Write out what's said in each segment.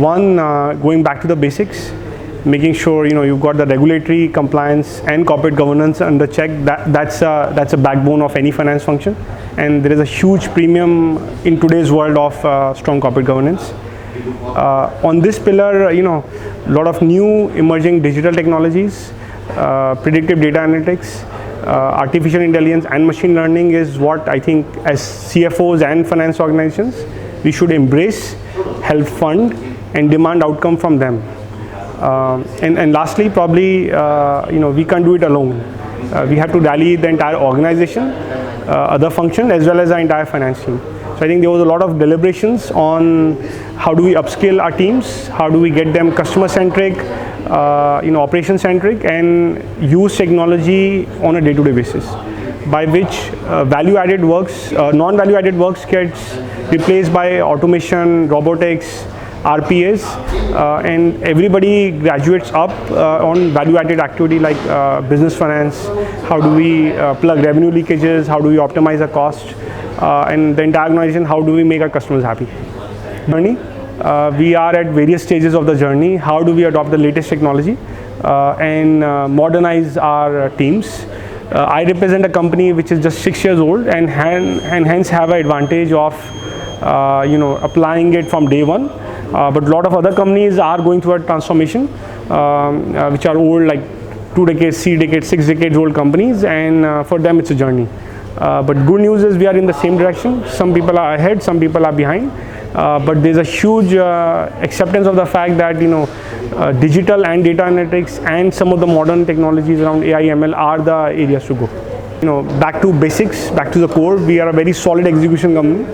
One, going back to the basics, making sure you've got the regulatory compliance and corporate governance under check. That's a backbone of any finance function, and there is a huge premium in today's world of strong corporate governance. On this pillar, a lot of new emerging digital technologies, predictive data analytics, artificial intelligence and machine learning is what I think as CFOs and finance organizations we should embrace, help fund and demand outcome from them. And lastly, probably we can't do it alone. We have to rally the entire organization, other functions as well as our entire finance team. So I think there was a lot of deliberations on how do we upscale our teams, how do we get them customer centric, operation centric, and use technology on a day-to-day basis, by which value-added works, non-value-added works gets replaced by automation, robotics, RPAs, and everybody graduates up on value-added activity like business finance. How do we plug revenue leakages? How do we optimize our cost? And the entire organization, how do we make our customers happy? Journey. We are at various stages of the journey. How do we adopt the latest technology and modernize our teams? I represent a company which is just 6 years old and hence have an advantage of applying it from day one. But a lot of other companies are going through a transformation, which are old, like 2 decades, 3 decades, 6 decades old companies, and for them it's a journey. But good news is we are in the same direction. Some people are ahead, some people are behind. But there's a huge acceptance of the fact that digital and data analytics and some of the modern technologies around AI ML are the areas to go. Back to basics, back to the core. We are a very solid execution company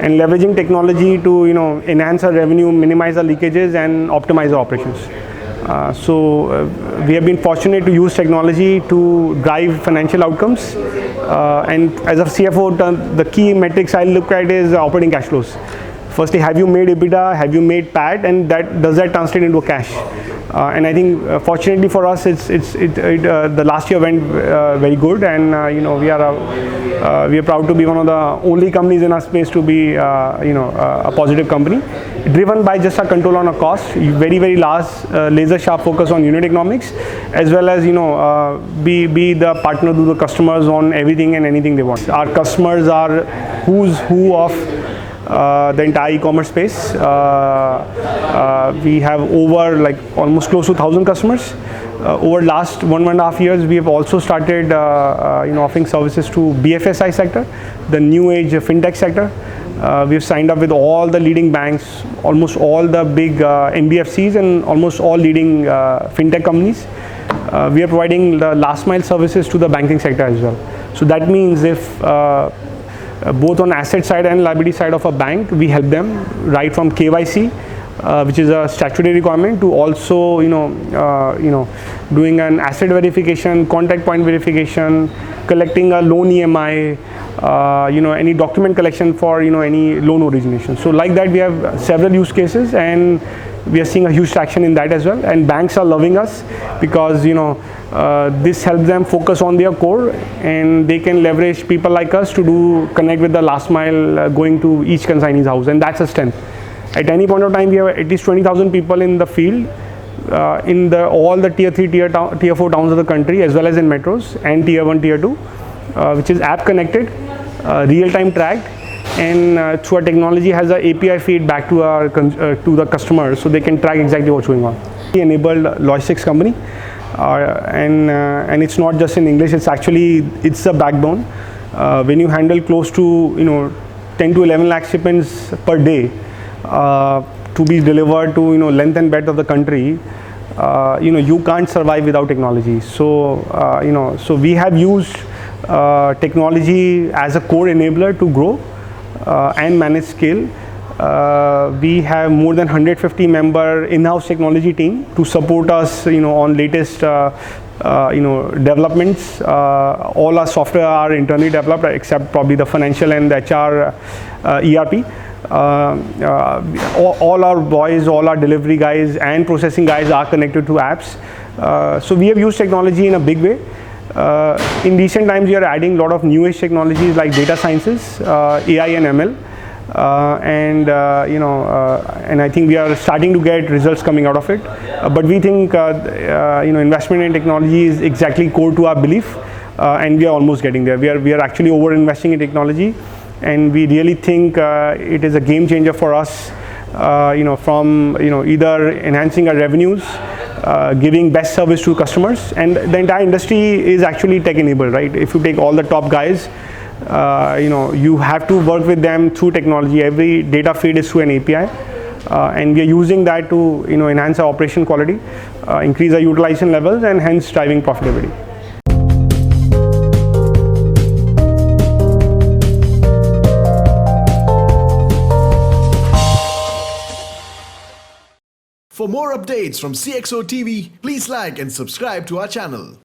and leveraging technology to enhance our revenue, minimize our leakages, and optimize our operations. So we have been fortunate to use technology to drive financial outcomes. And as a CFO, the key metrics I look at is operating cash flows. Firstly, have you made EBITDA, have you made PAT, and does that translate into cash? And I think fortunately for us, the last year went very good, and we are proud to be one of the only companies in our space to be a positive company, driven by just a control on a cost, very large laser sharp focus on unit economics, as well as be the partner to the customers on everything and anything they want. Our customers are who's who of the entire e-commerce space. We have over almost close to 1,000 customers. Over last 1.5 years, we have also started offering services to BFSI sector, the new age fintech sector. We've signed up with all the leading banks, almost all the big NBFCs, and almost all leading fintech companies. We are providing the last mile services to the banking sector as well. So that means if both on asset side and liability side of a bank, we help them right from KYC, which is a statutory requirement, to also doing an asset verification, contact point verification, collecting a loan EMI, any document collection for any loan origination. So like that, we have several use cases, and we are seeing a huge traction in that as well. And banks are loving us because this helps them focus on their core, and they can leverage people like us to connect with the last mile, going to each consignee's house, and that's a strength. At any point of time, we have at least 20,000 people in the field, in all the tier 3, tier 4 towns of the country, as well as in metros and tier 1, tier 2, which is app connected, real-time tracked, and through our technology has an API feed back to the customers, so they can track exactly what's going on. We enabled logistics company, and it's not just in English. It's a backbone. When you handle close to 10 to 11 lakh shipments per day to be delivered to length and breadth of the country, you can't survive without technology. So so we have used technology as a core enabler to grow and manage scale. We have more than 150 member in-house technology team to support us on latest developments. All our software are internally developed except probably the financial and the HR ERP. All our boys, all our delivery guys and processing guys are connected to apps. So we have used technology in a big way. In recent times, we are adding a lot of new age technologies like data sciences, AI and ML. And I think we are starting to get results coming out of it. But we think investment in technology is exactly core to our belief, and we are almost getting there. We are actually over investing in technology, and we really think it is a game changer for us. From either enhancing our revenues, giving best service to customers, and the entire industry is actually tech enabled, right? If you take all the top guys, you have to work with them through technology. Every data feed is through an API, and we are using that to enhance our operation quality, increase our utilization levels, and hence driving profitability. For more updates from CXO TV, please like and subscribe to our channel.